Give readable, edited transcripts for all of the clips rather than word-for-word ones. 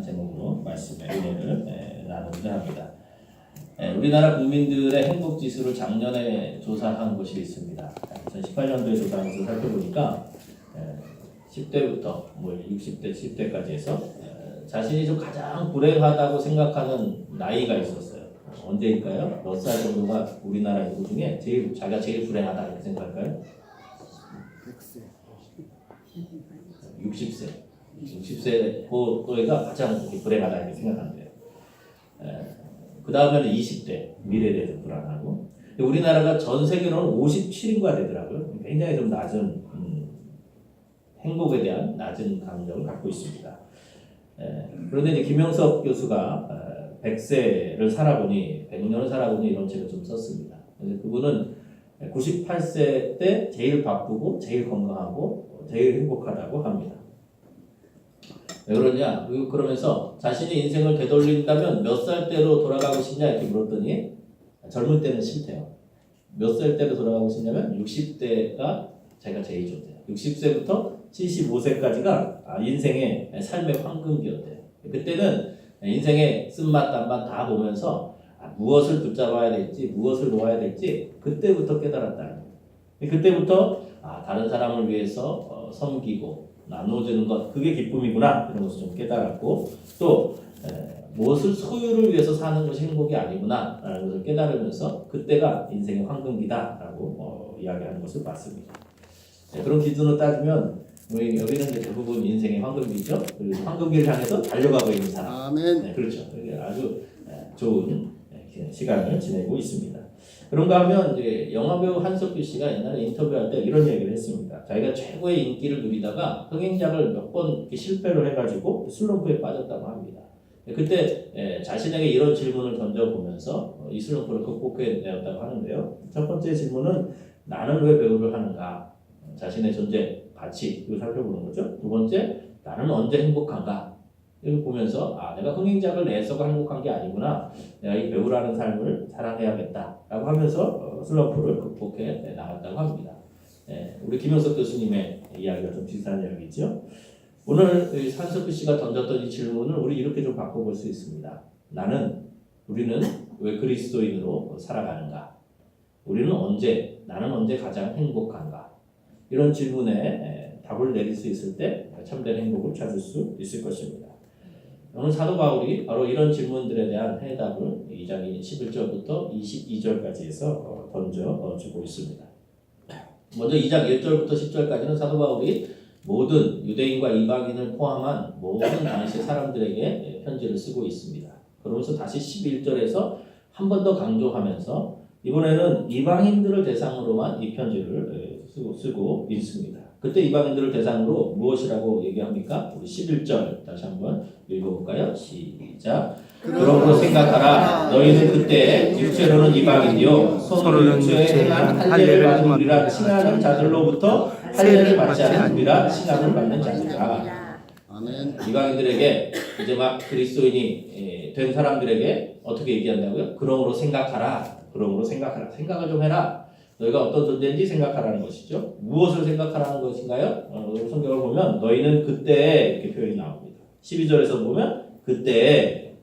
제목으로 말씀의 은혜를 나누고자 합니다. 우리나라 국민들의 행복 지수를 작년에 조사한 것이 있습니다. 2018년도에 조사한 것을 살펴보니까 10대부터 60대, 70대까지 해서 자신이 좀 가장 불행하다고 생각하는 나이가 있었어요. 언제일까요? 몇 살 정도가 우리나라 인구 중에 자기가 제일 불행하다 이렇게 생각할까요? 60세. 60세 또래가 가장 불행하다 이렇게 생각하는데요. 그 다음에는 20대, 미래에 대해서 불안하고. 우리나라가 전 세계로는 57위가 되더라고요. 굉장히 좀 낮은 행복에 대한 낮은 감정을 갖고 있습니다. 그런데 이제 김영석 교수가 100세를 살아보니 100년을 살아보니 이런 책을 좀 썼습니다. 그분은 98세 때 제일 바쁘고 제일 건강하고 제일 행복하다고 합니다. 왜 그러냐? 그러면서 자신의 인생을 되돌린다면 몇 살 때로 돌아가고 싶냐 이렇게 물었더니 젊은 때는 싫대요. 몇 살 때로 돌아가고 싶냐면 60대가 자기가 제일 좋대요. 60세부터 75세까지가 인생의 삶의 황금기였대요. 그때는 인생의 쓴맛 단맛 다 보면서 무엇을 붙잡아야 될지 무엇을 놓아야 될지 그때부터 깨달았다는 거예요. 그때부터 다른 사람을 위해서 섬기고 나눠주는 것 그게 기쁨이구나 이런 것을 좀 깨달았고 또 무엇을 소유를 위해서 사는 것이 행복이 아니구나 라는 것을 깨달으면서 그때가 인생의 황금기다라고 이야기하는 것을 봤습니다. 그런 기준으로 따지면 여기는 이제 대부분 인생의 황금기죠. 그리고 황금기를 향해서 달려가고 있는 사람. 아멘. 그렇죠. 아주 좋은 시간을 지내고 있습니다. 그런가 하면 이제 영화배우 한석규 씨가 옛날에 인터뷰할 때 이런 얘기를 했습니다. 자기가 최고의 인기를 누리다가 흥행작을 몇 번 실패를 해가지고 슬럼프에 빠졌다고 합니다. 그때 자신에게 이런 질문을 던져보면서 이 슬럼프를 극복해내었다고 하는데요. 첫 번째 질문은 나는 왜 배우를 하는가? 자신의 존재, 가치를 살펴보는 거죠. 두 번째, 나는 언제 행복한가? 이걸 보면서 내가 흥행작을 내서가 행복한 게 아니구나. 내가 이 배우라는 삶을 사랑해야겠다라고 하면서 슬럼프를 극복해 나갔다고 합니다. 우리 김영석 교수님의 이야기가 좀 비슷한 이야기죠. 오늘 한석규 씨가 던졌던 이 질문을 우리 이렇게 좀 바꿔볼 수 있습니다. 우리는 왜 그리스도인으로 살아가는가? 나는 언제 가장 행복한가? 이런 질문에 답을 내릴 수 있을 때 참된 행복을 찾을 수 있을 것입니다. 오늘 사도 바울이 바로 이런 질문들에 대한 해답을 2장 11절부터 22절까지 해서 던져주고 있습니다. 먼저 2장 1절부터 10절까지는 사도 바울이 모든 유대인과 이방인을 포함한 모든 당시 사람들에게 편지를 쓰고 있습니다. 그러면서 다시 11절에서 한 번 더 강조하면서 이번에는 이방인들을 대상으로만 이 편지를 쓰고 있습니다. 그때 이방인들을 대상으로 무엇이라고 얘기합니까? 우리 11절 다시 한번 읽어볼까요? 시작. 그러므로 생각하라. 너희는 그때 육체로는 이방인이요 손으로 육체에 행한 할례를 받은 우리라 칭하는 자들로부터 할례를 받지 않은 우리라 칭함을 받는 자들이라. 아멘. 이방인들에게 이제 막 그리스도인이 된 사람들에게 어떻게 얘기한다고요? 그러므로 생각하라. 생각을 좀 해라. 너희가 어떤 존재인지 생각하라는 것이죠. 무엇을 생각하라는 것인가요? 성경을 보면 너희는 그때 이렇게 표현이 나옵니다. 12절에서 보면 그때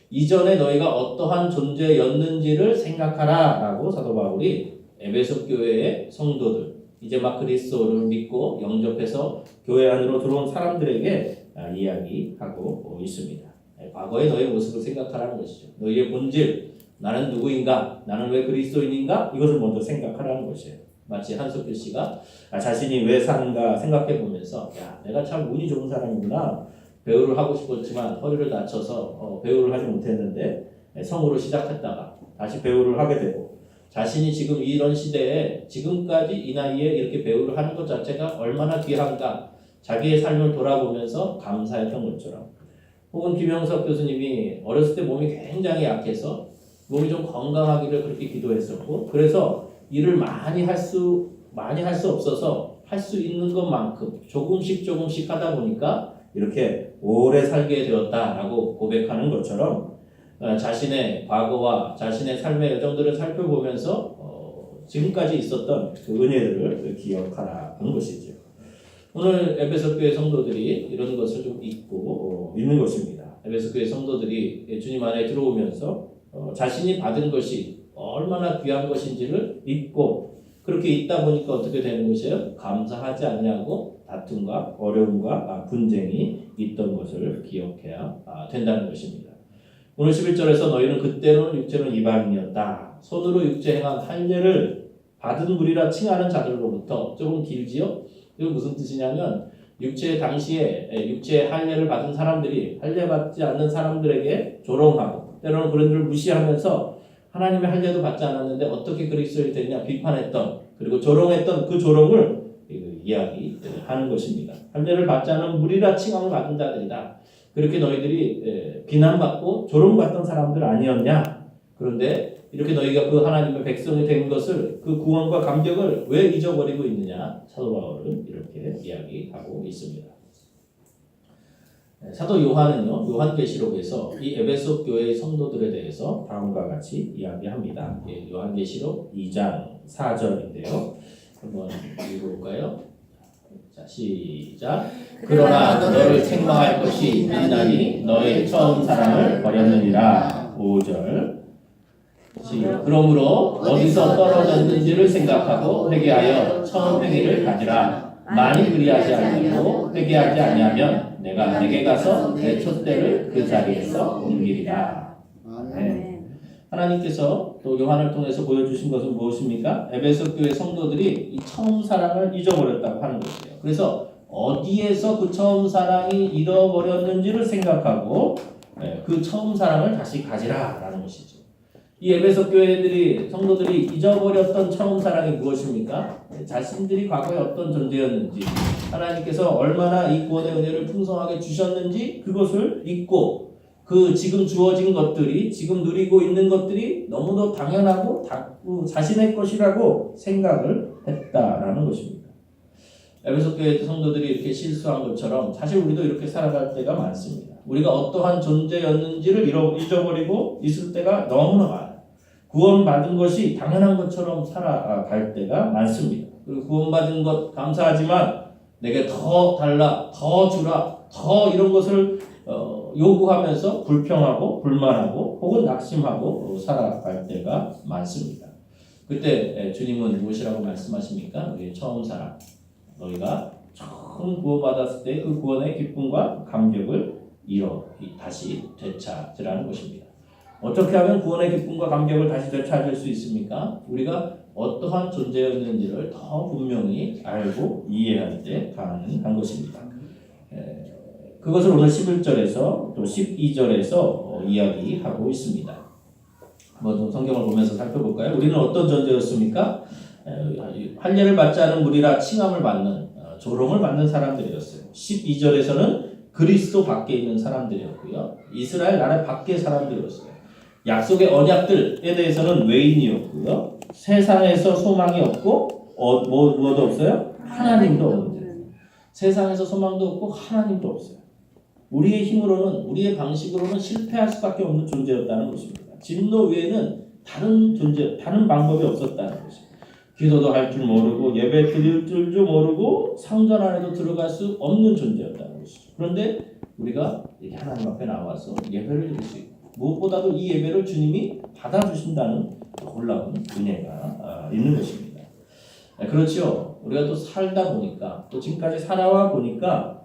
이전에 너희가 어떠한 존재였는지를 생각하라 라고 사도 바울이 에베소 교회의 성도들 이제 막 그리스도를 믿고 영접해서 교회 안으로 들어온 사람들에게 이야기하고 있습니다. 과거의 너희의 모습을 생각하라는 것이죠. 너희의 본질 나는 누구인가? 나는 왜 그리스도인인가? 이것을 먼저 생각하라는 것이에요. 마치 한석규 씨가 자신이 왜 사는가 생각해 보면서 내가 참 운이 좋은 사람이구나. 배우를 하고 싶었지만 허리를 다쳐서 배우를 하지 못했는데 성우로 시작했다가 다시 배우를 하게 되고 자신이 지금 이런 시대에 지금까지 이 나이에 이렇게 배우를 하는 것 자체가 얼마나 귀한가 자기의 삶을 돌아보면서 감사했던 것처럼 혹은 김영석 교수님이 어렸을 때 몸이 굉장히 약해서 몸이 좀 건강하기를 그렇게 기도했었고 그래서 일을 많이 할 수 없어서 할 수 있는 것만큼 조금씩 하다 보니까 이렇게 오래 살게 되었다라고 고백하는 것처럼 자신의 과거와 자신의 삶의 여정들을 살펴보면서 지금까지 있었던 그 은혜들을 기억하라는 것이죠. 오늘 에베소 교회 성도들이 이런 것을 좀 잊고 있는 것입니다. 에베소 교회 성도들이 주님 안에 들어오면서 자신이 받은 것이 얼마나 귀한 것인지를 믿고 그렇게 있다 보니까 어떻게 되는 것이에요? 감사하지 않냐고 다툼과 어려움과 분쟁이 있던 것을 기억해야 된다는 것입니다. 오늘 11절에서 너희는 그때로는 육체는 이방인이었다. 손으로 육체 행한 할례를 받은 무리라 칭하는 자들로부터 조금 길지요? 이건 무슨 뜻이냐면 육체 당시에 육체 할례를 받은 사람들이 할례 받지 않는 사람들에게 조롱하고 때로는 그런들을 무시하면서 하나님의 할례도 받지 않았는데 어떻게 그리스도인이 되냐 비판했던 그리고 조롱했던 그 조롱을 이야기하는 것입니다. 할례를 받지 않은 무리라 칭함을 받은 자들이다. 그렇게 너희들이 비난받고 조롱받던 사람들 아니었냐? 그런데 이렇게 너희가 그 하나님의 백성이 된 것을 그 구원과 감격을 왜 잊어버리고 있느냐? 사도 바울은 이렇게 이야기하고 있습니다. 사도 요한은요, 요한계시록에서 이 에베소 교회의 성도들에 대해서 다음과 같이 이야기합니다. 요한계시록 2장 4절인데요. 한번 읽어볼까요? 자, 시작. 그러나 너를 책망할 것이 있나니 너의 처음 사랑을 버렸느니라. 5절. 그러므로 어디서 떨어졌는지를 생각하고 회개하여 처음 행위를 가지라. 만일 그리하지 아니하고 회개하지 아니하면 내가 내게 가서 내 촛대를 그 자리에서 옮기리라. 네. 하나님께서 또 요한을 통해서 보여주신 것은 무엇입니까? 에베소 교회 성도들이 이 처음 사랑을 잊어버렸다고 하는 것이에요. 그래서 어디에서 그 처음 사랑이 잃어버렸는지를 생각하고 그 처음 사랑을 다시 가지라라는 것이죠. 이 에베소 교회들이 성도들이 잊어버렸던 처음 사랑이 무엇입니까? 자신들이 과거에 어떤 존재였는지 하나님께서 얼마나 이 구원의 은혜를 풍성하게 주셨는지 그것을 잊고 그 지금 주어진 것들이 지금 누리고 있는 것들이 너무도 당연하고 자신의 것이라고 생각을 했다라는 것입니다. 에베소 교회 성도들이 이렇게 실수한 것처럼 사실 우리도 이렇게 살아갈 때가 많습니다. 우리가 어떠한 존재였는지를 잊어버리고 있을 때가 너무나 많아요. 구원받은 것이 당연한 것처럼 살아갈 때가 많습니다. 그리고 구원받은 것 감사하지만 내게 더 달라, 더 주라, 더 이런 것을 요구하면서 불평하고 불만하고 혹은 낙심하고 살아갈 때가 많습니다. 그때 주님은 무엇이라고 말씀하십니까? 우리의 처음 사랑, 너희가 처음 구원받았을 때 그 구원의 기쁨과 감격을 다시 되찾으라는 것입니다. 어떻게 하면 구원의 기쁨과 감격을 다시 되찾을 수 있습니까? 우리가 어떠한 존재였는지를 더 분명히 알고 이해할 때 가능한 것입니다. 그것을 오늘 11절에서 또 12절에서 이야기하고 있습니다. 좀 성경을 보면서 살펴볼까요? 우리는 어떤 존재였습니까? 할례를 받지 않은 무리라 칭함을 받는 조롱을 받는 사람들이었어요. 12절에서는 그리스도 밖에 있는 사람들이었고요. 이스라엘 나라 밖의 사람들이었어요. 약속의 언약들에 대해서는 외인이었고요. 세상에서 소망이 없고 무엇도 없어요? 하나님도 없는 세상에서 소망도 없고 하나님도 없어요. 우리의 힘으로는 우리의 방식으로는 실패할 수밖에 없는 존재였다는 것입니다. 진노 외에는 다른 방법이 없었다는 것입니다. 기도도 할 줄 모르고 예배 드릴 줄도 모르고 상전 안에도 들어갈 수 없는 존재였다는 것이죠. 그런데 우리가 하나님 앞에 나와서 예배를 드릴 수 있고 무엇보다도 이 예배를 주님이 받아주신다는 놀라운 은혜가 있는 것입니다. 그렇죠. 우리가 또 살다 보니까 또 지금까지 살아와 보니까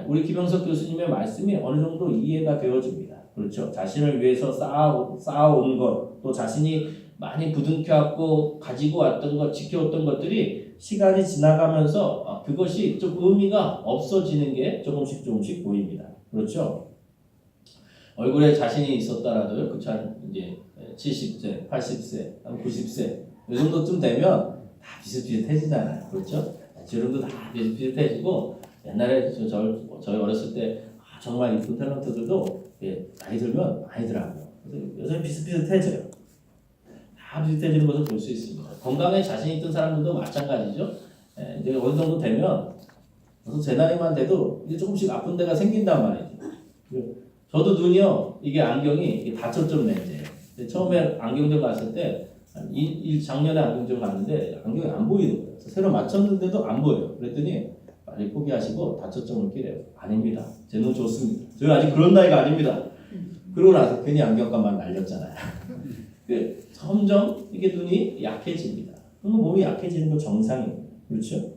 우리 김영석 교수님의 말씀이 어느 정도 이해가 되어집니다. 그렇죠. 자신을 위해서 쌓아온 것, 또 자신이 많이 부둥켜왔고 가지고 왔던 것, 지켜왔던 것들이 시간이 지나가면서 그것이 좀 의미가 없어지는 게 조금씩 보입니다. 그렇죠. 얼굴에 자신이 있었다라도요, 그쵸, 이제 70세, 80세, 90세 이 정도쯤 되면 다 비슷비슷해지잖아요. 그렇죠? 주름도 다 비슷비슷해지고 옛날에 저희 어렸을 때 정말 이쁜 탤런트들도 나이 들면 많이더라고요. 여전히 비슷비슷해져요. 다 비슷해지는 것을 볼 수 있습니다. 건강에 자신 있던 사람들도 마찬가지죠. 이제 어느 정도 되면 제 나이만 돼도 이제 조금씩 아픈 데가 생긴단 말이죠. 저도 눈이요, 이게 안경이 다쳤던 렌즈예요. 처음에 안경점 갔을 때 작년에 안경점 갔는데 안경이 안 보이는 거예요. 새로 맞췄는데도 안 보여요. 그랬더니 빨리 포기하시고 다초점을 끼래요. 아닙니다. 제 눈 좋습니다. 저 아직 그런 나이가 아닙니다. 그러고 나서 괜히 안경값만 날렸잖아요. 점점 이게 눈이 약해집니다. 그럼 몸이 약해지는 건 정상입니다. 그렇죠?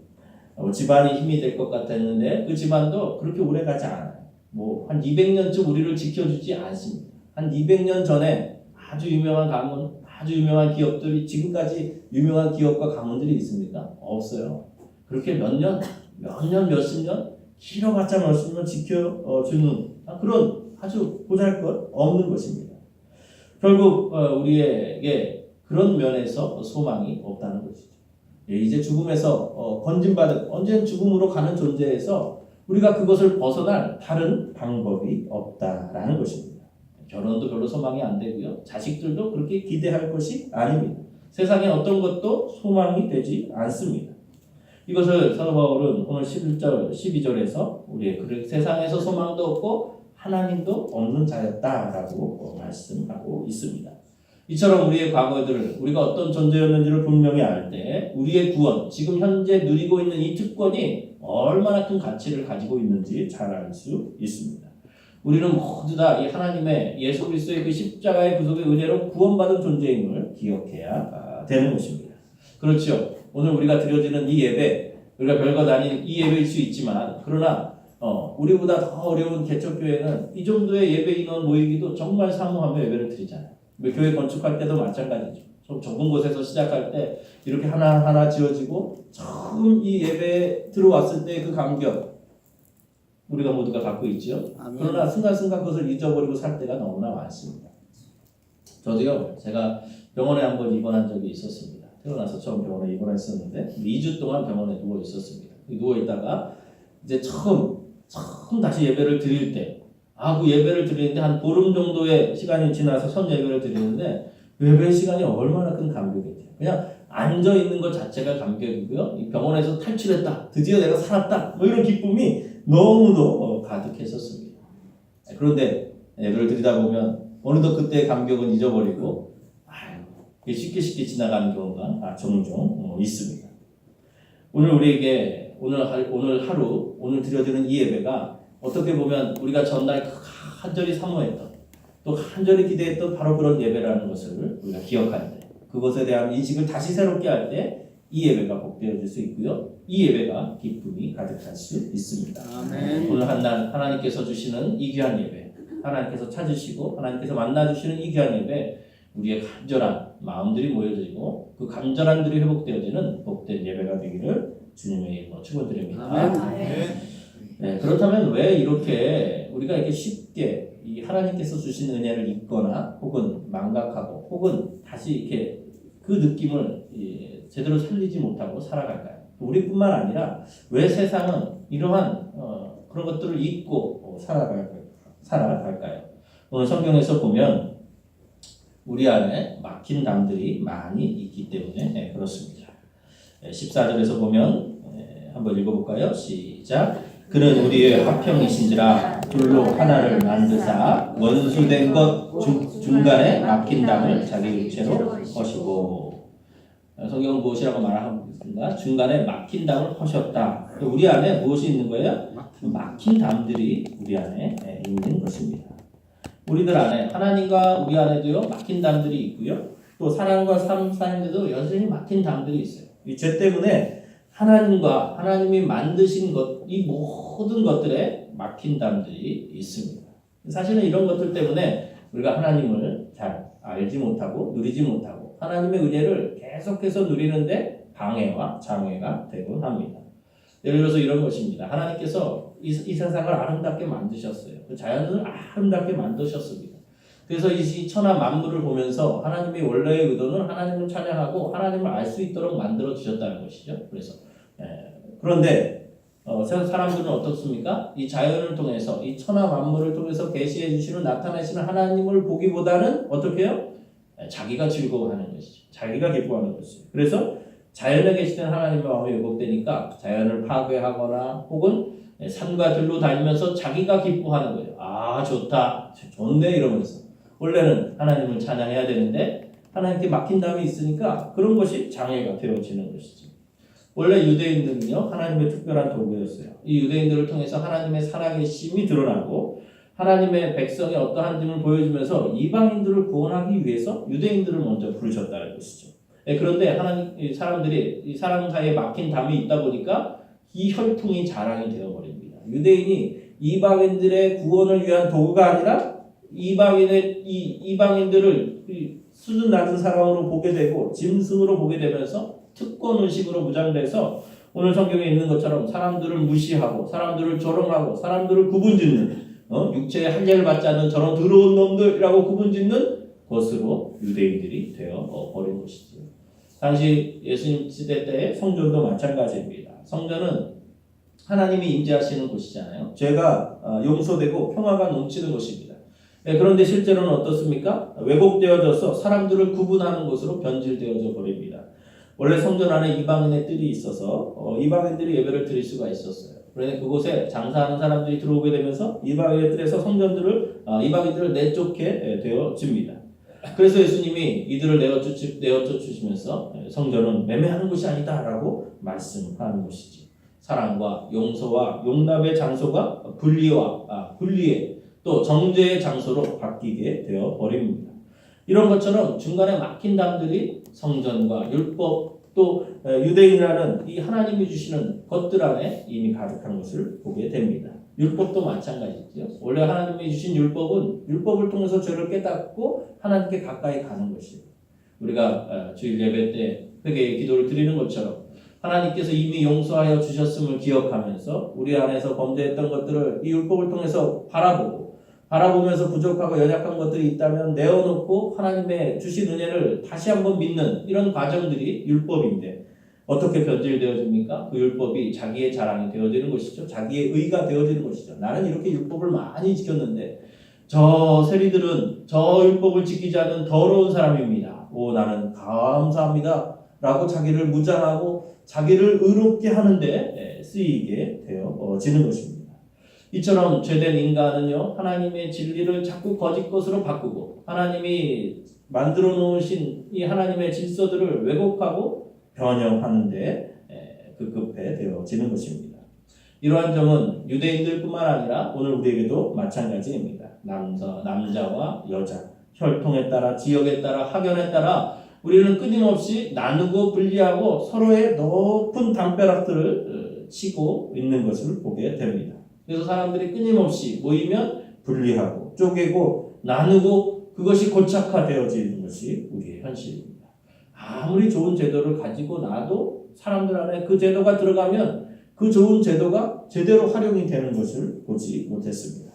집안이 힘이 될 것 같았는데 그 집안도 그렇게 오래 가지 않아요. 뭐 한 200년쯤 우리를 지켜주지 않습니다. 한 200년 전에 아주 유명한 가문, 아주 유명한 기업들이 지금까지 유명한 기업과 가문들이 있습니까? 없어요. 그렇게 몇 년, 몇십 년, 길어봤자 몇십 년 지켜주는 그런 아주 보잘것 없는 것입니다. 결국 우리에게 그런 면에서 소망이 없다는 것이죠. 이제 죽음에서 건진받은 언제는 죽음으로 가는 존재에서 우리가 그것을 벗어날 다른 방법이 없다라는 것입니다. 결혼도 별로 소망이 안 되고요. 자식들도 그렇게 기대할 것이 아닙니다. 세상에 어떤 것도 소망이 되지 않습니다. 이것을 사도 바울은 오늘 11절, 12절에서 우리 세상에서 소망도 없고 하나님도 없는 자였다라고 말씀하고 있습니다. 이처럼 우리의 과거들을 우리가 어떤 존재였는지를 분명히 알 때 우리의 구원, 지금 현재 누리고 있는 이 특권이 얼마나 큰 가치를 가지고 있는지 잘 알 수 있습니다. 우리는 모두 다 이 하나님의 예수 그리스도의 그 십자가의 구속의 은혜로 구원받은 존재임을 기억해야 되는 것입니다. 그렇죠. 오늘 우리가 드려지는 이 예배, 우리가 별것 아닌 이 예배일 수 있지만 그러나 우리보다 더 어려운 개척교회는 이 정도의 예배 인원 모이기도 정말 사모하며 예배를 드리잖아요. 교회 건축할 때도 마찬가지죠. 좀 좁은 곳에서 시작할 때 이렇게 하나하나 지어지고 처음 이 예배에 들어왔을 때 그 감격 우리가 모두가 갖고 있죠. 아멘. 그러나 순간순간 그것을 잊어버리고 살 때가 너무나 많습니다. 저도요. 제가 병원에 한번 입원한 적이 있었습니다. 태어나서 처음 병원에 입원했었는데 2주 동안 병원에 누워 있었습니다. 누워 있다가 이제 처음 다시 예배를 드릴 때 그 예배를 드리는데 한 보름 정도의 시간이 지나서 선 예배를 드리는데 예배 시간이 얼마나 큰 감격인지 그냥 앉아 있는 것 자체가 감격이고요. 이 병원에서 탈출했다, 드디어 내가 살았다, 뭐 이런 기쁨이 너무도 가득했었습니다. 그런데 예배를 드리다 보면 어느덧 그때의 감격은 잊어버리고 쉽게 지나가는 경우가 종종 있습니다. 오늘 우리에게 오늘 하루 오늘 드려지는 이 예배가 어떻게 보면 우리가 전날 간절히 사모했던 또 간절히 기대했던 바로 그런 예배라는 것을 우리가 기억할 때 그것에 대한 인식을 다시 새롭게 할 때 이 예배가 복되어질 수 있고요. 이 예배가 기쁨이 가득할 수 있습니다. 아멘. 오늘 한날 하나님께서 주시는 이 귀한 예배, 하나님께서 찾으시고 하나님께서 만나주시는 이 귀한 예배, 우리의 간절한 마음들이 모여지고 그 간절함들이 회복되어지는 복된 예배가 되기를 주님의 이름으로 축원드립니다. 아멘. 네, 그렇다면 왜 이렇게 우리가 이렇게 쉽게 이 하나님께서 주신 은혜를 잊거나 혹은 망각하고 혹은 다시 이렇게 그 느낌을 제대로 살리지 못하고 살아갈까요? 우리뿐만 아니라 왜 세상은 이러한 그런 것들을 잊고 살아갈까요? 오늘 성경에서 보면 우리 안에 막힌 담들이 많이 있기 때문에 그렇습니다. 14절에서 보면 한번 읽어볼까요? 시작. 그는 우리의 화평이신지라 둘로 하나를 만드사 원수된 것 중간에 막힌 담을 자기 육체로 허시고. 성경은 무엇이라고 말합니까? 중간에 막힌 담을 허셨다. 우리 안에 무엇이 있는 거예요? 막힌 담들이 우리 안에 있는 것입니다. 우리들 안에 하나님과 우리 안에도요 막힌 담들이 있고요. 또 사랑과 삶 사이에도 여전히 막힌 담들이 있어요. 이 죄 때문에 하나님과 하나님이 만드신 것, 이 모든 것들에 막힌 담들이 있습니다. 사실은 이런 것들 때문에 우리가 하나님을 잘 알지 못하고 누리지 못하고 하나님의 은혜를 계속해서 누리는데 방해와 장애가 되곤 합니다. 예를 들어서 이런 것입니다. 하나님께서 이 세상을 아름답게 만드셨어요. 그 자연을 아름답게 만드셨습니다. 그래서 이 천하 만물을 보면서 하나님의 원래의 의도는 하나님을 찬양하고 하나님을 알 수 있도록 만들어 주셨다는 것이죠. 그래서 그런데 사람들은 어떻습니까? 이 자연을 통해서 이 천하 만물을 통해서 계시해 주시는 나타내시는 하나님을 보기보다는 어떻게 해요? 자기가 즐거워하는 것이죠. 자기가 기뻐하는 것이죠. 그래서 자연에 계시는 하나님의 마음이 왜곡되니까 자연을 파괴하거나 혹은 산과 들로 다니면서 자기가 기뻐하는 거예요. 아 좋다, 좋네 이러면서. 원래는 하나님을 찬양해야 되는데 하나님께 막힌 담이 있으니까 그런 것이 장애가 되어지는 것이죠. 원래 유대인들은요 하나님의 특별한 도구였어요. 이 유대인들을 통해서 하나님의 살아계심이 드러나고 하나님의 백성의 어떠한 점을 보여주면서 이방인들을 구원하기 위해서 유대인들을 먼저 부르셨다는 것이죠. 그런데 하나님 사람들이 이 사람 사이에 막힌 담이 있다 보니까 이 혈통이 자랑이 되어버립니다. 유대인이 이방인들의 구원을 위한 도구가 아니라 이방인들을 수준 낮은 사람으로 보게 되고 짐승으로 보게 되면서 특권 의식으로 무장돼서 오늘 성경에 있는 것처럼 사람들을 무시하고 사람들을 조롱하고 사람들을 구분짓는 육체의 할례를 받지 않는 저런 더러운 놈들이라고 구분짓는 것으로 유대인들이 되어 버린 것이죠. 당시 예수님 시대 때의 성전도 마찬가지입니다. 성전은 하나님이 임재하시는 곳이잖아요. 죄가 용서되고 평화가 넘치는 곳입니다. 그런데 실제로는 어떻습니까? 왜곡되어져서 사람들을 구분하는 곳으로 변질되어져 버립니다. 원래 성전 안에 이방인의 뜰이 있어서 이방인들이 예배를 드릴 수가 있었어요. 그런데 그곳에 장사하는 사람들이 들어오게 되면서 이방인의 뜰에서 이방인들을 내쫓게 되어집니다. 그래서 예수님이 이들을 내어쫓 주시면서 성전은 매매하는 곳이 아니다라고 말씀하는 것이죠. 사랑과 용서와 용납의 장소가 분리의 또 정죄의 장소로 바뀌게 되어 버립니다. 이런 것처럼 중간에 막힌 담들이 성전과 율법 또 유대인이라는 이 하나님이 주시는 것들 안에 이미 가득한 것을 보게 됩니다. 율법도 마찬가지죠. 원래 하나님이 주신 율법은 율법을 통해서 죄를 깨닫고 하나님께 가까이 가는 것이에요. 우리가 주일 예배 때 회개의 기도를 드리는 것처럼 하나님께서 이미 용서하여 주셨음을 기억하면서 우리 안에서 범죄했던 것들을 이 율법을 통해서 바라보면서 부족하고 연약한 것들이 있다면 내어놓고 하나님의 주신 은혜를 다시 한번 믿는 이런 과정들이 율법인데 어떻게 변질되어집니까? 그 율법이 자기의 자랑이 되어지는 것이죠. 자기의 의가 되어지는 것이죠. 나는 이렇게 율법을 많이 지켰는데 저 세리들은 저 율법을 지키지 않는 더러운 사람입니다. 나는 감사합니다. 라고 자기를 무장하고 자기를 의롭게 하는데 쓰이게 되어지는 것입니다. 이처럼 죄된 인간은요 하나님의 진리를 자꾸 거짓 것으로 바꾸고 하나님이 만들어 놓으신 이 하나님의 질서들을 왜곡하고 변형하는데 급급해 되어지는 것입니다. 이러한 점은 유대인들뿐만 아니라 오늘 우리에게도 마찬가지입니다. 남자와 여자, 혈통에 따라 지역에 따라 학연에 따라 우리는 끊임없이 나누고 분리하고 서로의 높은 담벼락들을 치고 있는 것을 보게 됩니다. 그래서 사람들이 끊임없이 모이면 분리하고 쪼개고 나누고 그것이 고착화되어지는 것이 우리의 현실입니다. 아무리 좋은 제도를 가지고 나도 사람들 안에 그 제도가 들어가면 그 좋은 제도가 제대로 활용이 되는 것을 보지 못했습니다.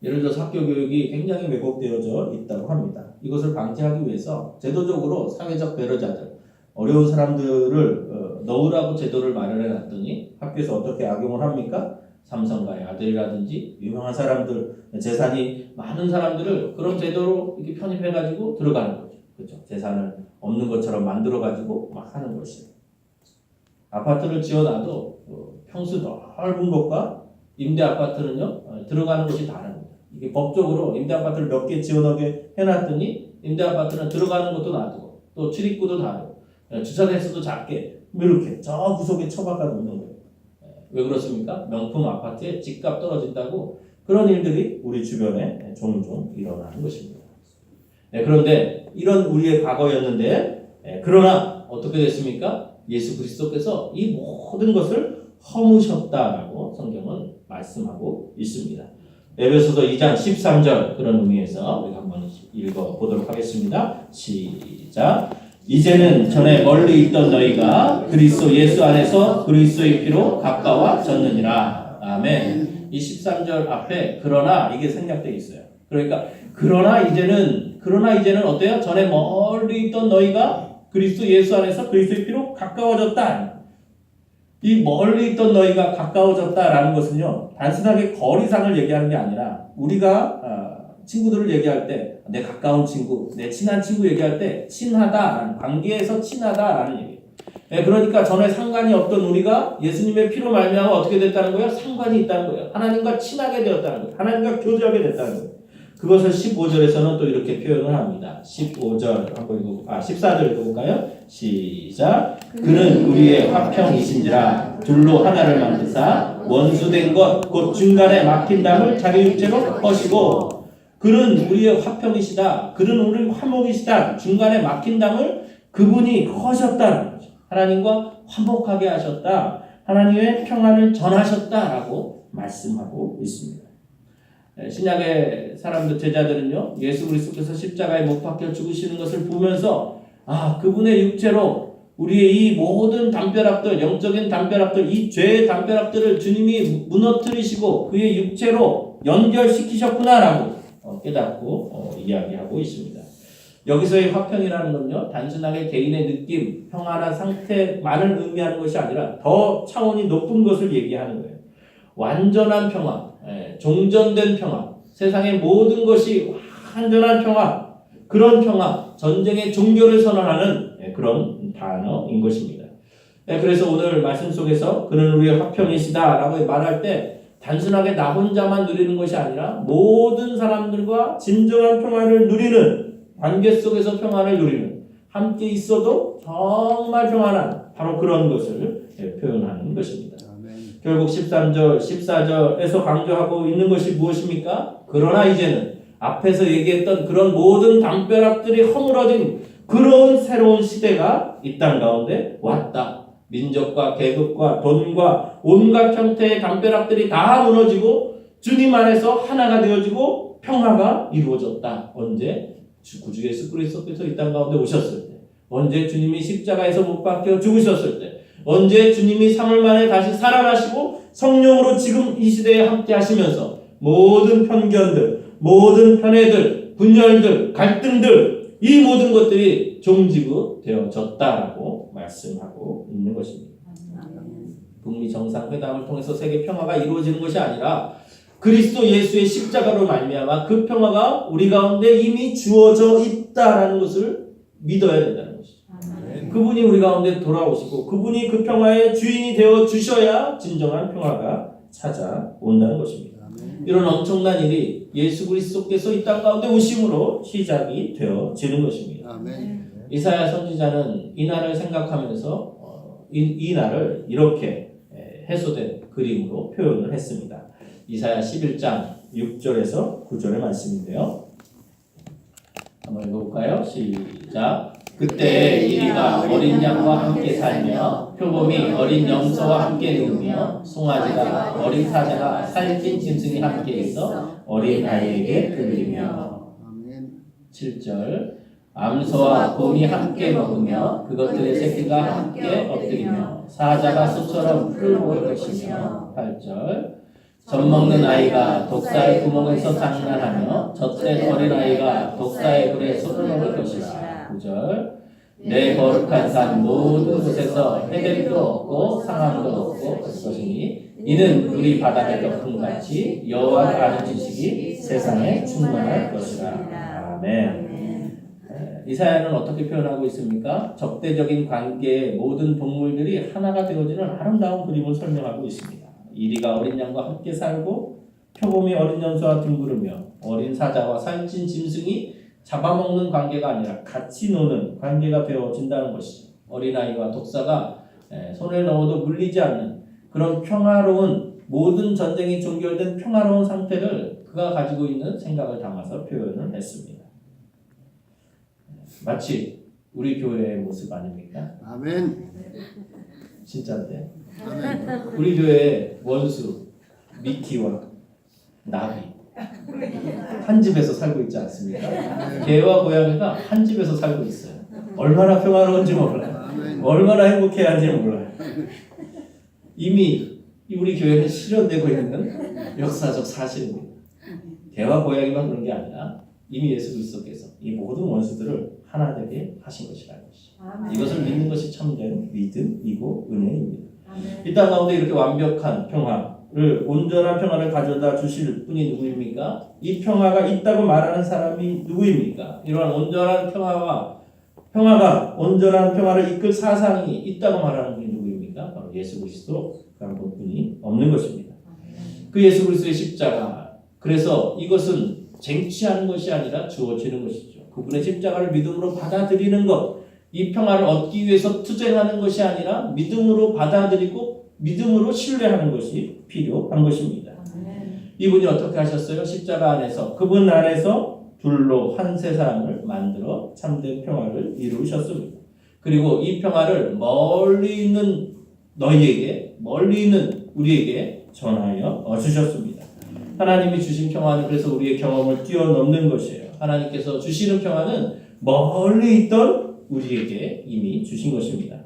예를 들어서 학교 교육이 굉장히 왜곡되어져 있다고 합니다. 이것을 방지하기 위해서 제도적으로 사회적 배려자들, 어려운 사람들을 넣으라고 제도를 마련해 놨더니 학교에서 어떻게 악용을 합니까? 삼성가의 아들이라든지 유명한 사람들, 재산이 많은 사람들을 그런 제도로 이렇게 편입해가지고 들어가는 거죠. 그렇죠? 재산을 없는 것처럼 만들어가지고 막 하는 것이에요. 아파트를 지어놔도 평수 넓은 것과 임대 아파트는요 들어가는 것이 다릅니다. 이게 법적으로 임대 아파트를 몇 개 지어놓게 해놨더니 임대 아파트는 들어가는 것도 놔두고 또 출입구도 다르고 주차 대수도 작게 이렇게 저 구석에 처박아 놓는 거예요. 왜 그렇습니까? 명품 아파트에 집값 떨어진다고 그런 일들이 우리 주변에 종종 일어나는 것입니다. 그런데 이런 우리의 과거였는데 그러나 어떻게 됐습니까? 예수 그리스도께서 이 모든 것을 허무셨다라고 성경은 말씀하고 있습니다. 에베소서 2장 13절 그런 의미에서 우리가 한번 읽어보도록 하겠습니다. 시작. 이제는 전에 멀리 있던 너희가 그리스도 예수 안에서 그리스도의 피로 가까워졌느니라. 아멘. 이 13절 앞에 그러나 이게 생략되어 있어요. 그러니까 그러나 이제는 어때요? 전에 멀리 있던 너희가 그리스도 예수 안에서 그리스도의 피로 가까워졌다. 이 멀리 있던 너희가 가까워졌다라는 것은요 단순하게 거리상을 얘기하는 게 아니라 우리가 친구들을 얘기할 때 내 가까운 친구, 내 친한 친구 얘기할 때 친하다라는 관계에서 친하다라는 얘기예요. 그러니까 전에 상관이 없던 우리가 예수님의 피로 말미암아 어떻게 됐다는 거예요? 상관이 있다는 거예요. 하나님과 친하게 되었다는 거예요. 하나님과 교제하게 됐다는 거예요. 그것을 15절에서는 또 이렇게 표현을 합니다. 15절 한번 14절 읽어볼까요? 시작. 그는 우리의 화평이신지라 둘로 하나를 만드사 원수된 것 곧 중간에 막힌 담을 자기 육체로 허시고. 그는 우리의 화평이시다. 그는 우리 화목이시다. 중간에 막힌 담을 그분이 허셨다는 거죠. 하나님과 화목하게 하셨다. 하나님의 평안을 전하셨다라고 말씀하고 있습니다. 신약의 사람들 제자들은요, 예수 그리스도께서 십자가에 못 박혀 죽으시는 것을 보면서 그분의 육체로 우리의 이 모든 담벼락들, 영적인 담벼락들, 이 죄의 담벼락들을 주님이 무너뜨리시고 그의 육체로 연결시키셨구나라고 깨닫고 이야기하고 있습니다. 여기서의 화평이라는 건요, 단순하게 개인의 느낌, 평안한 상태만을 의미하는 것이 아니라 더 차원이 높은 것을 얘기하는 거예요. 완전한 평화, 종전된 평화, 세상의 모든 것이 완전한 평화, 그런 평화, 전쟁의 종교를 선언하는 그런 단어인 것입니다. 그래서 오늘 말씀 속에서 그는 우리의 화평이시다 라고 말할 때 단순하게 나 혼자만 누리는 것이 아니라 모든 사람들과 진정한 평화를 누리는, 관계 속에서 평안을 누리는, 함께 있어도 정말 평안한 바로 그런 것을 표현하는 것입니다. 결국 13절, 14절에서 강조하고 있는 것이 무엇입니까? 그러나 이제는 앞에서 얘기했던 그런 모든 담벼락들이 허물어진 그런 새로운 시대가 이 땅 가운데 왔다. 민족과 계급과 돈과 온갖 형태의 담벼락들이 다 무너지고 주님 안에서 하나가 되어지고 평화가 이루어졌다. 언제? 구주 예수 그리스도께서 이 땅 가운데 오셨을 때, 언제 주님이 십자가에서 못 박혀 죽으셨을 때, 언제 주님이 3월 만에 다시 살아나시고 성령으로 지금 이 시대에 함께 하시면서 모든 편견들, 모든 편애들, 분열들, 갈등들, 이 모든 것들이 종지부 되어졌다라고 말씀하고 있는 것입니다. 북미 정상회담을 통해서 세계 평화가 이루어지는 것이 아니라 그리스도 예수의 십자가로 말미암아 그 평화가 우리 가운데 이미 주어져 있다라는 것을 믿어야 된다는 것이죠. 그분이 우리 가운데 돌아오시고 그분이 그 평화의 주인이 되어 주셔야 진정한 평화가 찾아온다는 것입니다. 이런 엄청난 일이 예수 그리스도께서 이 땅 가운데 오심으로 시작이 되어지는 것입니다. 아멘. 이사야 선지자는 이 날을 생각하면서 이 날을 이렇게 해소된 그림으로 표현을 했습니다. 이사야 11장 6절에서 9절의 말씀인데요. 한번 읽어볼까요? 시작. 그때 이리가 어린 양과 함께 살며 표범이 어린 염소와 함께 누우며 송아지가 어린 사자가 살찐 짐승이 함께 있어 어린 아이에게 들리며. 7절. 암소와 곰이 함께 먹으며 그것들의 새끼가 함께 엎드리며 사자가 소처럼 풀을 먹을 것이며. 8절. 젖 먹는 아이가 독사의 구멍에서 장난하며 젖된 어린아이가 독사의 불에 손을 먹을 것이라. 9절. 내 거룩한 산 모든 곳에서 해됨도 없고 상함도 없고 것이니 이는 우리 바닥의 덕분같이 여호와를 아는 지식이 세상에 충만할 것이라. 아멘. 이사야는 어떻게 표현하고 있습니까? 적대적인 관계의 모든 동물들이 하나가 되어지는 아름다운 그림을 설명하고 있습니다. 이리가 어린 양과 함께 살고 표범이 어린 염소와 둥그르며 어린 사자와 살찐 짐승이 잡아먹는 관계가 아니라 같이 노는 관계가 되어진다는 것이죠. 어린아이와 독사가 손에 넣어도 물리지 않는 그런 평화로운, 모든 전쟁이 종결된 평화로운 상태를 그가 가지고 있는 생각을 담아서 표현을 했습니다. 마치 우리 교회의 모습 아닙니까? 아멘. 진짜인데. 아멘. 우리 교회의 원수 미키와 나비 한 집에서 살고 있지 않습니까? 개와 고양이가 한 집에서 살고 있어요. 얼마나 평화로운지 몰라요. 얼마나 행복해야지 몰라요. 이미 우리 교회는 실현되고 있는 역사적 사실입니다. 개와 고양이만 그런 게 아니라 이미 예수 그리스도께서 이 모든 원수들을 하나 되게 하신 것이라는 것이죠. 이것을 믿는 것이 참된 믿음이고 은혜입니다. 이 땅 가운데 이렇게 완벽한 평화를, 온전한 평화를 가져다 주실 분이 누구입니까? 이 평화가 있다고 말하는 사람이 누구입니까? 이러한 온전한 평화가 온전한 평화를 이끌 사상이 있다고 말하는 분이 누구입니까? 바로 예수 그리스도, 그 한 분뿐이 없는 것입니다. 그 예수 그리스도의 십자가, 그래서 이것은 쟁취하는 것이 아니라 주어지는 것이죠. 그분의 십자가를 믿음으로 받아들이는 것, 이 평화를 얻기 위해서 투쟁하는 것이 아니라 믿음으로 받아들이고 믿음으로 신뢰하는 것이 필요한 것입니다. 이분이 어떻게 하셨어요? 십자가 안에서, 그분 안에서 둘로 한 세상을 만들어 참된 평화를 이루셨습니다. 그리고 이 평화를 멀리 있는 너희에게, 멀리 있는 우리에게 전하여 주셨습니다. 하나님이 주신 평화는 그래서 우리의 경험을 뛰어넘는 것이에요. 하나님께서 주시는 평화는 멀리 있던 우리에게 이미 주신 것입니다.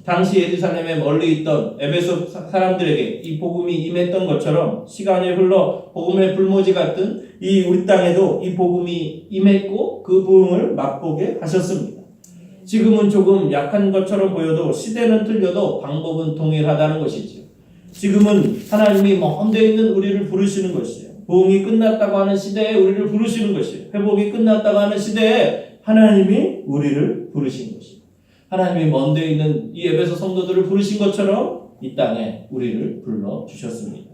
당시 예루살렘에 멀리 있던 에베소 사람들에게 이 복음이 임했던 것처럼 시간이 흘러 복음의 불모지 같은 이 우리 땅에도 이 복음이 임했고 그 부흥을 맛보게 하셨습니다. 지금은 조금 약한 것처럼 보여도 시대는 틀려도 방법은 동일하다는 것이지요. 지금은 하나님이 먼 데 있는 우리를 부르시는 것이에요. 부흥이 끝났다고 하는 시대에 우리를 부르시는 것이에요. 회복이 끝났다고 하는 시대에 하나님이 우리를 부르신 것이에요. 하나님이 먼 데 있는 이 에베소 성도들을 부르신 것처럼 이 땅에 우리를 불러주셨습니다.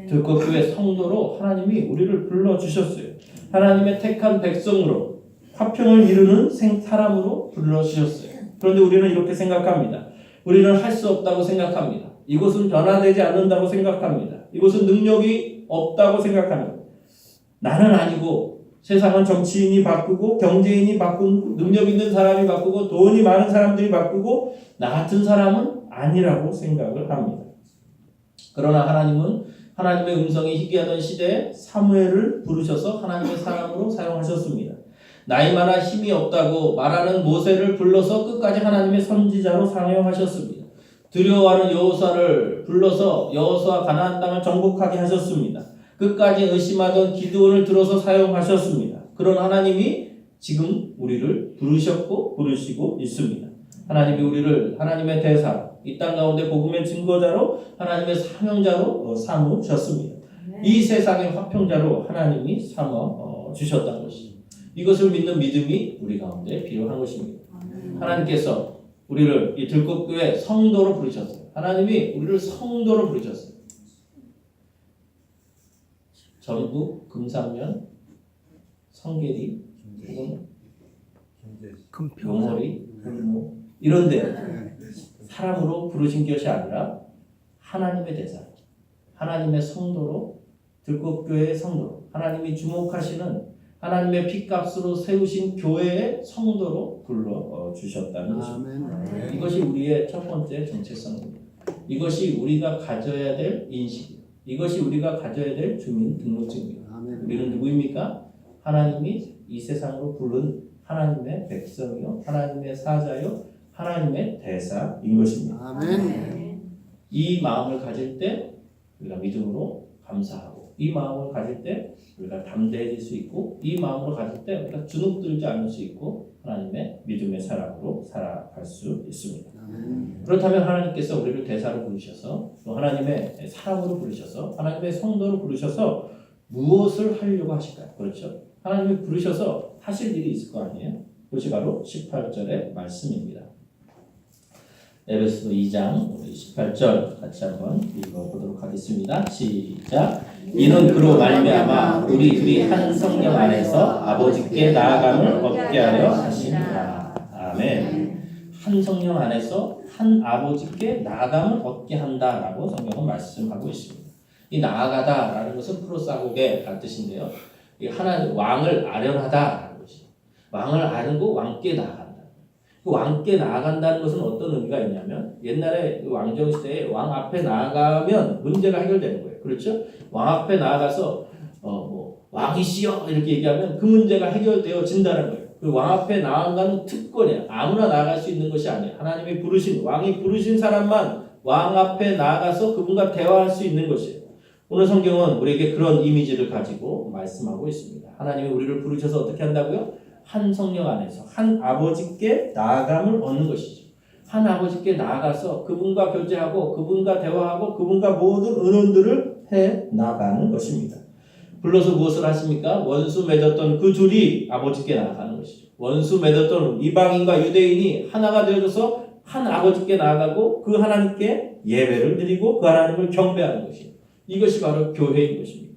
들꽃교회 성도로 하나님이 우리를 불러주셨어요. 하나님의 택한 백성으로 화평을 이루는 사람으로 불러주셨어요. 그런데 우리는 이렇게 생각합니다. 우리는 할 수 없다고 생각합니다. 이곳은 변화되지 않는다고 생각합니다. 이곳은 능력이 없다고 생각합니다. 나는 아니고 세상은 정치인이 바꾸고 경제인이 바꾸고 능력 있는 사람이 바꾸고 돈이 많은 사람들이 바꾸고 나 같은 사람은 아니라고 생각을 합니다. 그러나 하나님은 하나님의 음성이 희귀하던 시대에 사무엘을 부르셔서 하나님의 사람으로 사용하셨습니다. 나이 많아 힘이 없다고 말하는 모세를 불러서 끝까지 하나님의 선지자로 사용하셨습니다. 두려워하는 여호수아를 불러서 여호수아 가나안 땅을 정복하게 하셨습니다. 끝까지 의심하던 기드온을 들어서 사용하셨습니다. 그런 하나님이 지금 우리를 부르셨고 부르시고 있습니다. 하나님이 우리를 하나님의 대사, 이 땅 가운데 복음의 증거자로 하나님의 사명자로 삼으셨습니다. 이 세상의 화평자로 하나님이 삼아 주셨다는 것이죠. 이것을 믿는 믿음이 우리 가운데 필요한 것입니다. 하나님께서 우리를 이 들꽃교회 성도로 부르셨어요. 하나님이 우리를 성도로 부르셨어요. 전북, 금산면, 성계리, 혹은 용허리, 뭐 이런데 사람으로 부르신 것이 아니라 하나님의 대사, 하나님의 성도로, 들꽃교회의 성도로, 하나님이 주목하시는 하나님의 핏값으로 세우신 교회의 성도로 불러주셨다는 것입니다. 이것이 우리의 첫 번째 정체성입니다. 이것이 우리가 가져야 될 인식입니다. 이것이 우리가 가져야 될 주민등록증입니다. 우리는 누구입니까? 하나님이 이 세상으로 부른 하나님의 백성이요, 하나님의 사자요, 하나님의 대사인 것입니다. 아멘. 이 마음을 가질 때 우리가 믿음으로 감사하고, 이 마음을 가질 때 우리가 담대해질 수 있고, 이 마음으로 가질 때 우리가 주눅들지 않을 수 있고 하나님의 믿음의 사람으로 살아갈 수 있습니다. 그렇다면 하나님께서 우리를 대사로 부르셔서 또 하나님의 사람으로 부르셔서 하나님의 성도로 부르셔서 무엇을 하려고 하실까요? 그렇죠? 하나님이 부르셔서 하실 일이 있을 거 아니에요? 그것이 바로 18절의 말씀입니다. 에베소서 2장 18절 같이 한번 읽어보도록 하겠습니다. 시작. 이는 그로 말미암아 우리 둘이 한 성령 안에서 아버지께 나아감을 얻게 하려 하시니라. 아멘. 한 성령 안에서 한 아버지께 나아감을 얻게 한다라고 성경은 말씀하고 있습니다. 이 나아가다라는 것은 프로사고게 뜻인데요. 이 하나님 왕을 아련하다라는 것이죠. 왕을 아련고 왕께 나아간다. 그 왕께 나아간다는 것은 어떤 의미가 있냐면 옛날에 왕정 시대에 왕 앞에 나아가면 문제가 해결되는 거예요. 그렇죠? 왕 앞에 나아가서 왕이시여 이렇게 얘기하면 그 문제가 해결되어진다는 거예요. 그 왕 앞에 나아가는 특권이야. 아무나 나아갈 수 있는 것이 아니야. 하나님이 부르신, 왕이 부르신 사람만 왕 앞에 나아가서 그분과 대화할 수 있는 것이에요. 오늘 성경은 우리에게 그런 이미지를 가지고 말씀하고 있습니다. 하나님이 우리를 부르셔서 어떻게 한다고요? 한 성령 안에서 한 아버지께 나아감을 얻는 것이죠. 한 아버지께 나아가서 그분과 교제하고 그분과 대화하고 그분과 모든 의논들을 해 나가는 것입니다. 불러서 무엇을 하십니까? 원수 맺었던 그 둘이 아버지께 나아가는 것이죠. 원수 맺었던 이방인과 유대인이 하나가 되어져서 한 아버지께 나아가고 그 하나님께 예배를 드리고 그 하나님을 경배하는 것이죠. 이것이 바로 교회인 것입니다.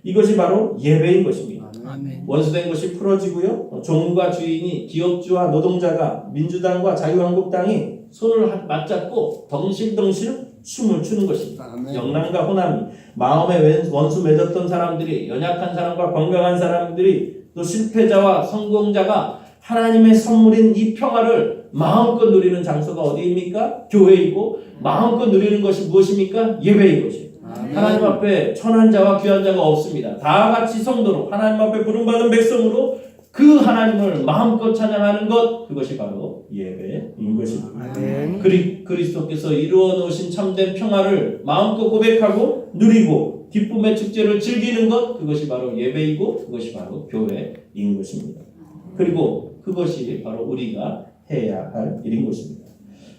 이것이 바로 예배인 것입니다. 아멘. 원수된 것이 풀어지고요. 종과 주인이 기업주와 노동자가 민주당과 자유한국당이 손을 맞잡고 덩실덩실 춤을 추는 것입니다. 아멘. 영남과 호남이 마음에 원수 맺었던 사람들이 연약한 사람과 건강한 사람들이 또 실패자와 성공자가 하나님의 선물인 이 평화를 마음껏 누리는 장소가 어디입니까? 교회이고 마음껏 누리는 것이 무엇입니까? 예배인 것입니다. 하나님 앞에 천한 자와 귀한 자가 없습니다. 다 같이 성도로 하나님 앞에 부름받은 백성으로 그 하나님을 마음껏 찬양하는 것, 그것이 바로 예배인 것입니다. 그리스도께서 이루어 놓으신 참된 평화를 마음껏 고백하고 누리고 기쁨의 축제를 즐기는 것, 그것이 바로 예배이고 그것이 바로 교회인 것입니다. 그리고 그것이 바로 우리가 해야 할 일인 것입니다.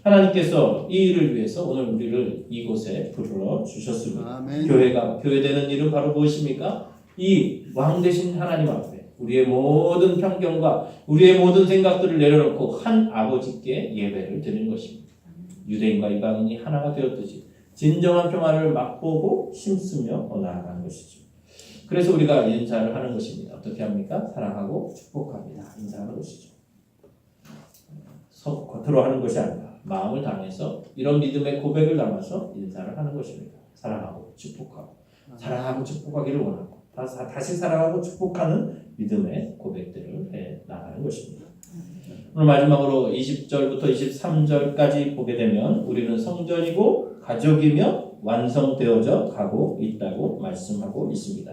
하나님께서 이 일을 위해서 오늘 우리를 이곳에 부르러 주셨습니다. 아멘. 교회 되는 일은 바로 무엇입니까? 이 왕 되신 하나님 앞에 우리의 모든 편견과 우리의 모든 생각들을 내려놓고 한 아버지께 예배를 드리는 것입니다. 유대인과 이방인이 하나가 되었듯이 진정한 평화를 맛보고 심쓰며 나아가는 것이죠. 그래서 우리가 인사를 하는 것입니다. 어떻게 합니까? 사랑하고 축복합니다. 인사하는 것이죠. 겉으로 하는 것이 아니라 마음을 담아서 이런 믿음의 고백을 담아서 인사를 하는 것입니다. 사랑하고 축복하고 사랑하고 축복하기를 원하고 다시 사랑하고 축복하는 믿음의 고백들을 해 나가는 것입니다. 오늘 마지막으로 20절부터 23절까지 보게 되면 우리는 성전이고 가족이며 완성되어져 가고 있다고 말씀하고 있습니다.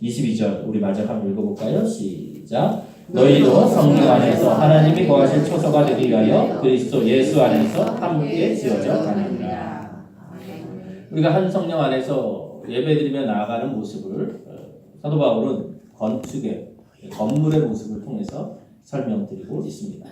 22절 우리 마저 한번 읽어볼까요? 시작. 너희도 성령 안에서 하나님이 거하실 초소가 되기 위하여 그리스도 예수 안에서 함께 지어져 가느니라. 우리가 한 성령 안에서 예배드리며 나아가는 모습을 사도 바울은 건축의 건물의 모습을 통해서 설명드리고 있습니다.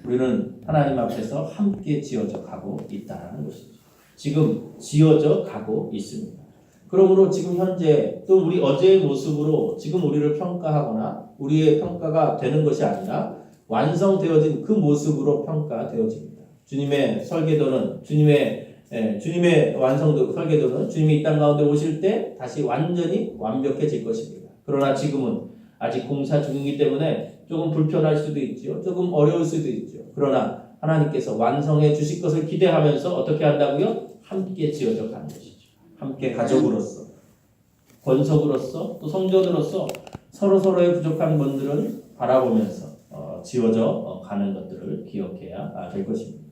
우리는 하나님 앞에서 함께 지어져 가고 있다는 것이죠. 지금 지어져 가고 있습니다. 그러므로 지금 현재 또 우리 어제의 모습으로 지금 우리를 평가하거나 우리의 평가가 되는 것이 아니라 완성되어진 그 모습으로 평가되어집니다. 주님의 설계도는 주님의 완성도 설계도는 주님이 이 땅 가운데 오실 때 다시 완전히 완벽해질 것입니다. 그러나 지금은 아직 공사 중이기 때문에 조금 불편할 수도 있죠. 조금 어려울 수도 있죠. 그러나 하나님께서 완성해 주실 것을 기대하면서 어떻게 한다고요? 함께 지어져 가는 것이죠. 함께 가족으로서, 권속으로서, 또 성전으로서 서로의 부족한 분들은 바라보면서 지어져 가는 것들을 기억해야 될 것입니다.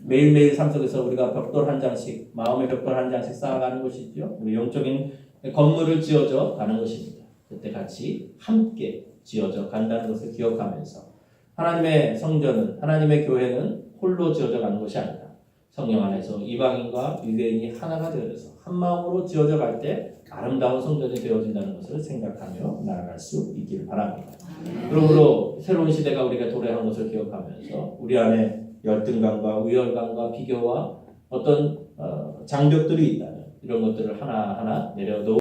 매일매일 삶 속에서 우리가 벽돌 한 장씩, 마음의 벽돌 한 장씩 쌓아가는 것이죠. 우리 영적인 건물을 지어져 가는 것입니다. 그때 같이 함께 지어져 간다는 것을 기억하면서 하나님의 성전은, 하나님의 교회는 홀로 지어져 가는 것이 아니라 성령 안에서 이방인과 유대인이 하나가 되어져서 한 마음으로 지어져 갈 때 아름다운 성전이 되어진다는 것을 생각하며 나아갈 수 있기를 바랍니다. 그러므로 새로운 시대가 우리가 도래한 것을 기억하면서 우리 안에 열등감과 우열감과 비교와 어떤 장벽들이 있다면 이런 것들을 하나하나 내려놓고